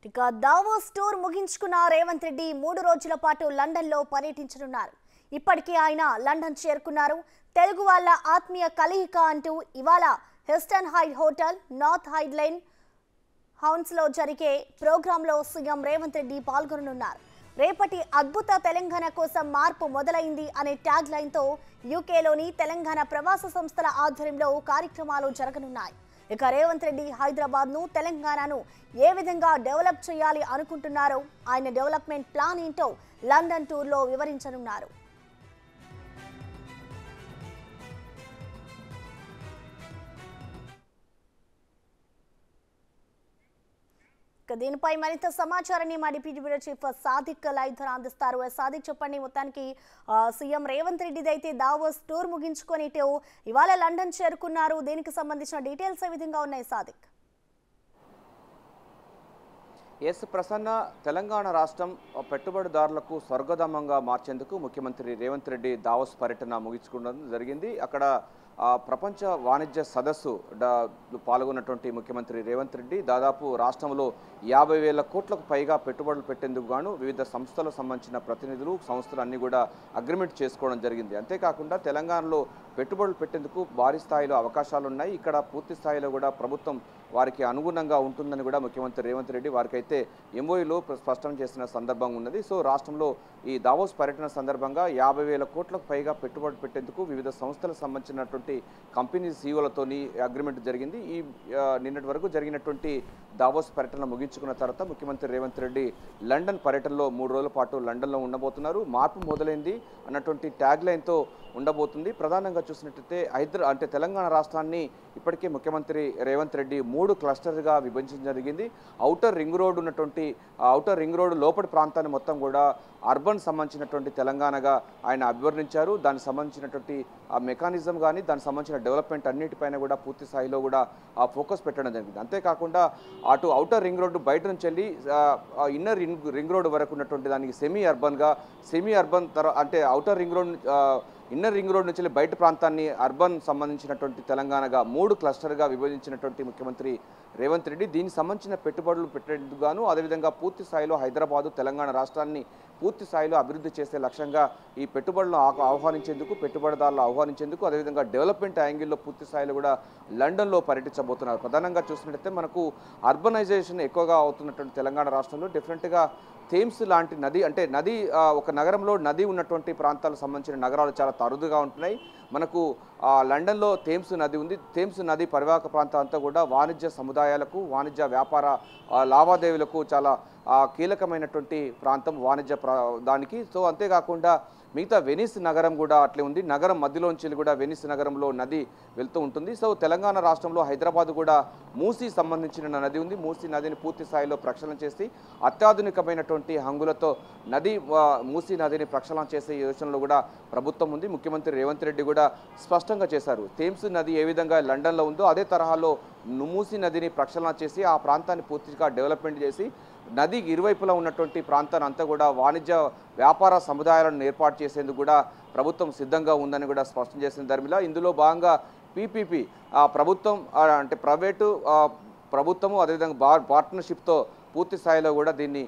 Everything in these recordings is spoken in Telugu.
ఇక దావోస్ టూర్ ముగించుకున్న రేవంత్ రెడ్డి 3 రోజుల పాటు లండన్లో పర్యటించనున్నారు. ఇప్పటికే ఆయన లండన్ చేరుకున్నారు. తెలుగు వాళ్ళ ఆత్మీయ కలయిక అంటూ ఇవాళ హెస్టన్ హైడ్ హోటల్ నార్త్ హైడ్లైన్ హౌన్స్లో జరిగే ప్రోగ్రాంలో సీఎం రేవంత్ రెడ్డి పాల్గొననున్నారు. రేపటి అద్భుత తెలంగాణ కోసం మార్పు మొదలైంది అనే ట్యాగ్ లైన్తో యూకేలోని తెలంగాణ ప్రవాస సంస్థల ఆధ్వర్యంలో కార్యక్రమాలు జరగనున్నాయి. ఇక రేవంత్ రెడ్డి హైదరాబాద్ను తెలంగాణను ఏ విధంగా డెవలప్ చేయాలి అనుకుంటున్నారో ఆయన డెవలప్మెంట్ ప్లాన్ ఏంటో లండన్ టూర్లో వివరించనున్నారు. దీనిపై మరింత సమాచారాన్ని మా deputy bureau chief Sadiq live ద్వారా అందిస్తారు. సాదిక్, చెప్పండి, మొత్తానికి సీఎం రేవంత్ రెడ్డి అయితే దావోస్ టూర్ ముగించుకొని ఇవాళ లండన్ చేరుకున్నారు. దీనికి సంబంధించిన డీటెయిల్స్ ఏ విధంగా ఉన్నాయి సాదిక్? ఎస్ ప్రసన్న, తెలంగాణ రాష్ట్రం పెట్టుబడిదారులకు స్వర్గధామంగా మార్చేందుకు ముఖ్యమంత్రి రేవంత్ రెడ్డి దావోస్ పర్యటన ముగించుకోవడం జరిగింది. అక్కడ ప్రపంచ వాణిజ్య సదస్సు పాల్గొన్నటువంటి ముఖ్యమంత్రి రేవంత్ రెడ్డి దాదాపు రాష్ట్రంలో 50,000 కోట్లకు పైగా పెట్టుబడులు పెట్టేందుకు గాను వివిధ సంస్థలకు సంబంధించిన ప్రతినిధులు సంస్థలు అన్నీ కూడా అగ్రిమెంట్ చేసుకోవడం జరిగింది. అంతేకాకుండా తెలంగాణలో పెట్టుబడులు పెట్టేందుకు భారీ స్థాయిలో అవకాశాలు ఉన్నాయి. ఇక్కడ పూర్తి స్థాయిలో కూడా ప్రభుత్వం వారికి అనుగుణంగా ఉంటుందని కూడా ముఖ్యమంత్రి రేవంత్ రెడ్డి వారికైతే ఎంఓయూలో స్పష్టం చేసిన సందర్భం ఉన్నది. సో రాష్ట్రంలో ఈ దావోస్ పర్యటన సందర్భంగా 50,000 కోట్లకు పైగా పెట్టుబడి పెట్టేందుకు వివిధ సంస్థలకు సంబంధించినటువంటి కంపెనీ సీఈఓలతోని అగ్రిమెంట్ జరిగింది. ఈ నిన్నటి వరకు జరిగినటువంటి దావోస్ పర్యటన ముగించుకున్న తర్వాత ముఖ్యమంత్రి రేవంత్ రెడ్డి లండన్ పర్యటనలో 3 రోజుల పాటు లండన్లో ఉండబోతున్నారు. మార్పు మొదలైంది అన్నటువంటి ట్యాగ్ లైన్తో ఉండబోతుంది. ప్రధానంగా చూసినట్లయితే తెలంగాణ రాష్ట్రాన్ని ఇప్పటికే ముఖ్యమంత్రి రేవంత్ రెడ్డి 3 క్లస్టర్గా విభజించడం జరిగింది. ఔటర్ రింగ్ రోడ్ ఉన్నటువంటి ఔటర్ రింగ్ రోడ్ లోపటి ప్రాంతాన్ని మొత్తం కూడా అర్బన్ సంబంధించినటువంటి తెలంగాణగా ఆయన అభివర్ణించారు. దానికి సంబంధించినటువంటి ఆ మెకానిజం కానీ దానికి సంబంధించిన డెవలప్మెంట్ అన్నిటిపైన కూడా పూర్తి స్థాయిలో కూడా ఆ ఫోకస్ పెట్టడం జరిగింది. అంతేకాకుండా అటు ఔటర్ రింగ్ రోడ్డు బయట నుంచి వెళ్ళి ఇన్నర్ రింగ్ రోడ్ వరకు ఉన్నటువంటి దానికి సెమీ అర్బన్ అంటే outer ring road inner ring road నుంచి బయట ప్రాంతాన్ని అర్బన్ సంబంధించినటువంటి తెలంగాణగా 3 క్లస్టర్గా విభజించినటువంటి ముఖ్యమంత్రి రేవంత్ రెడ్డి దీనికి సంబంధించిన పెట్టుబడులు పెట్టేందుకు గాను అదేవిధంగా పూర్తి స్థాయిలో హైదరాబాదు తెలంగాణ రాష్ట్రాన్ని పూర్తి స్థాయిలో అభివృద్ధి చేసే లక్ష్యంగా ఈ పెట్టుబడులను ఆహ్వానించేందుకు పెట్టుబడిదారులు ఆహ్వానించేందుకు అదేవిధంగా డెవలప్మెంట్ యాంగిల్లో పూర్తి స్థాయిలో కూడా లండన్లో పర్యటించబోతున్నారు. ప్రధానంగా చూసినట్లయితే మనకు అర్బనైజేషన్ ఎక్కువగా అవుతున్నటువంటి తెలంగాణ రాష్ట్రంలో డెఫినెట్గా థేమ్స్ లాంటి నది అంటే నది ఒక నగరంలో నది ఉన్నటువంటి ప్రాంతాలకు సంబంధించిన నగరాలు చాలా అరుదుగా ఉంటున్నాయి. మనకు లండన్లో థేమ్స్ నది ఉంది. థేమ్స్ నది పరివాహక ప్రాంతం అంతా కూడా వాణిజ్య సముదాయాలకు వాణిజ్య వ్యాపార లావాదేవీలకు చాలా కీలకమైనటువంటి ప్రాంతం వాణిజ్య దానికి. సో అంతేకాకుండా మిగతా వెనిస్ నగరం కూడా అట్లే ఉంది. నగరం మధ్యలోంచి కూడా వెనిస్ నగరంలో నది వెళ్తూ ఉంటుంది. సో తెలంగాణ రాష్ట్రంలో హైదరాబాద్ కూడా మూసీ సంబంధించిన నది ఉంది. మూసీ నదిని పూర్తి స్థాయిలో ప్రక్షాళన చేసి అత్యాధునికమైనటువంటి హంగులతో మూసీ నదిని ప్రక్షాళన చేసే యోచనలో కూడా ప్రభుత్వం ఉంది. ముఖ్యమంత్రి రేవంత్ రెడ్డి కూడా స్పష్టంగా చేశారు. థేమ్స్ నది ఏ విధంగా లండన్లో ఉందో అదే తరహాలో మూసీ నదిని ప్రక్షాళన చేసి ఆ ప్రాంతాన్ని పూర్తిగా డెవలప్మెంట్ చేసి నదికి ఇరువైపులా ఉన్నటువంటి ప్రాంతాన్ని అంతా కూడా వాణిజ్య వ్యాపార సముదాయాలను ఏర్పాటు చేసేందుకు కూడా ప్రభుత్వం సిద్ధంగా ఉందని కూడా స్పష్టం చేసిన ధర్మిలా ఇందులో భాగంగా పీపీపీ ప్రభుత్వం అంటే ప్రభుత్వము అదేవిధంగా పార్ట్నర్షిప్తో పూర్తి స్థాయిలో కూడా దీన్ని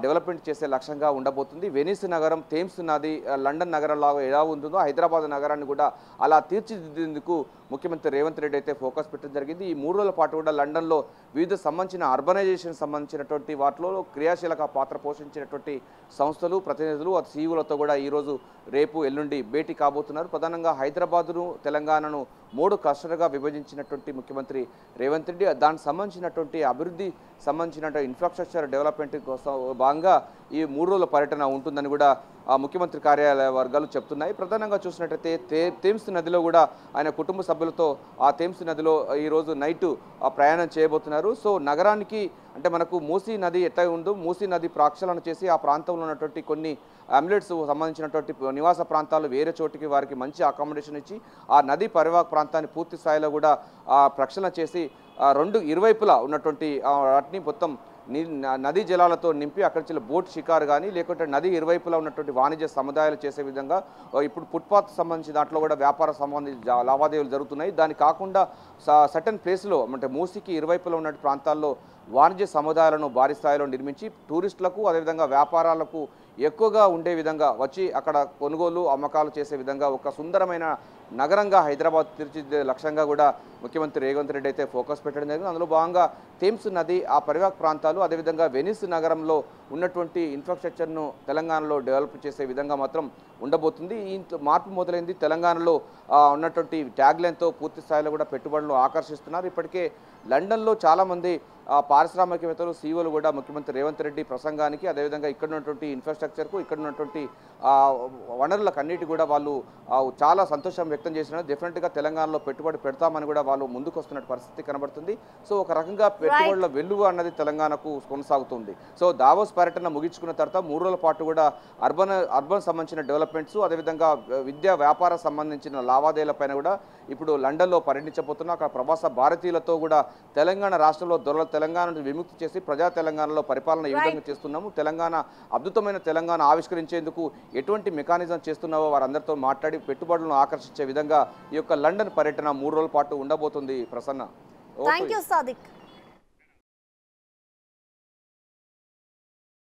డెవలప్మెంట్ చేసే లక్ష్యంగా ఉండబోతుంది. వెనిస్ నగరం థేమ్స్ నది లండన్ నగరంలాగా ఎలా ఉంటుందో హైదరాబాద్ నగరాన్ని కూడా అలా తీర్చిదిద్దేందుకు ముఖ్యమంత్రి రేవంత్ రెడ్డి అయితే ఫోకస్ పెట్టడం జరిగింది. ఈ 3 రోజుల పాటు కూడా లండన్లో వివిధ సంబంధించిన అర్బనైజేషన్ సంబంధించినటువంటి వాటిలో క్రియాశీలక పాత్ర పోషించినటువంటి సంస్థలు ప్రతినిధులు సీఈఓలతో కూడా ఈరోజు రేపు ఎల్లుండి భేటీ కాబోతున్నారు. ప్రధానంగా హైదరాబాదును తెలంగాణను 3 క్లస్టర్గా విభజించినటువంటి ముఖ్యమంత్రి రేవంత్ రెడ్డి దానికి సంబంధించినటువంటి అభివృద్ధి సంబంధించినటువంటి ఇన్ఫ్రాస్ట్రక్చర్ డెవలప్మెంట్ కోసం భాగంగా ఈ 3 రోజుల పర్యటన ఉంటుందని కూడా ముఖ్యమంత్రి కార్యాలయ వర్గాలు చెప్తున్నాయి. ప్రధానంగా చూసినట్టయితే థేమ్స్ నదిలో కూడా ఆయన కుటుంబ సభ్యులతో ఆ థేమ్స్ నదిలో ఈరోజు నైటు ప్రయాణం చేయబోతున్నారు. సో నగరానికి అంటే మనకు మూసీ నది ఎట్లా ఉందో మూసీ నది ప్రక్షాళన చేసి ఆ ప్రాంతంలో ఉన్నటువంటి కొన్ని అంబులెట్స్ సంబంధించినటువంటి నివాస ప్రాంతాలు వేరే చోటికి వారికి మంచి అకామిడేషన్ ఇచ్చి ఆ నది పరివాహక ప్రాంతాన్ని పూర్తి స్థాయిలో కూడా ప్రక్షాళన చేసి 2 ఇరువైపులా ఉన్నటువంటి వాటిని మొత్తం నదీ జలాలతో నింపి అక్కడి నుంచి బోట్ షికారు కానీ లేకుంటే నది ఇరువైపులా ఉన్నటువంటి వాణిజ్య సముదాయాలు చేసే విధంగా ఇప్పుడు ఫుట్పాత్ సంబంధించి దాంట్లో కూడా వ్యాపార సంబంధించి లావాదేవీలు జరుగుతున్నాయి. దాని కాకుండా సర్టన్ ప్లేస్లో అంటే మూసికి ఇరువైపులా ఉన్న ప్రాంతాల్లో వాణిజ్య సముదాయాలను భారీ స్థాయిలో నిర్మించి టూరిస్టులకు అదేవిధంగా వ్యాపారాలకు ఎక్కువగా ఉండే విధంగా వచ్చి అక్కడ కొనుగోలు అమ్మకాలు చేసే విధంగా ఒక సుందరమైన నగరంగా హైదరాబాద్ తీర్చిదిద్దే లక్ష్యంగా కూడా ముఖ్యమంత్రి రేవంత్ రెడ్డి అయితే ఫోకస్ పెట్టడం జరిగింది. అందులో భాగంగా థేమ్స్ నది ఆ పరివాహక ప్రాంతాలు అదేవిధంగా వెనిస్ నగరంలో ఉన్నటువంటి ఇన్ఫ్రాస్ట్రక్చర్ను తెలంగాణలో డెవలప్ చేసే విధంగా మాత్రం ఉండబోతుంది. ఈ మార్పు మొదలైంది. తెలంగాణలో ఉన్నటువంటి ట్యాగ్లైన్తో పూర్తి స్థాయిలో కూడా పెట్టుబడులు ఆకర్షిస్తున్నారు. ఇప్పటికే లండన్లో చాలామంది పారిశ్రామికవేత్తలు సీఈఓలు కూడా ముఖ్యమంత్రి రేవంత్ రెడ్డి ప్రసంగానికి అదేవిధంగా ఇక్కడ ఉన్నటువంటి ఇన్ఫ్రాస్ట్రక్చర్కు ఇక్కడ ఉన్నటువంటి వనరులకు అన్నిటి కూడా వాళ్ళు చాలా సంతోషం వ్యక్తం చేసినారు. డెఫినెట్గా తెలంగాణలో పెట్టుబడి పెడతామని కూడా వాళ్ళు ముందుకు వస్తున్న పరిస్థితి కనబడుతుంది. సో ఒక రకంగా పెట్టుబడుల వెల్లువ అన్నది తెలంగాణకు కొనసాగుతుంది. సో దావోస్ పర్యటన ముగించుకున్న తర్వాత 3 రోజుల పాటు కూడా అర్బన్ సంబంధించిన డెవలప్మెంట్స్ అదేవిధంగా విద్యా వ్యాపార సంబంధించిన లావాదేవీలపైన కూడా ఇప్పుడు లండన్లో పర్యటించబోతున్నా. అక్కడ ప్రవాస భారతీయులతో కూడా తెలంగాణ రాష్ట్రంలో తెలంగాణను విముక్తి చేసి ప్రజా తెలంగాణలో పరిపాలన ఏ విధంగా చేస్తున్నాము, తెలంగాణ అద్భుతమైన తెలంగాణ ఆవిష్కరించేందుకు ఎటువంటి మెకానిజం చేస్తున్నావో వారందరితో మాట్లాడి పెట్టుబడులను ఆకర్షించే విధంగా ఈ యొక్క లండన్ పర్యటన 3 రోజుల పాటు ఉండబోతుంది. ప్రసన్న. థాంక్యూ సాదిక్.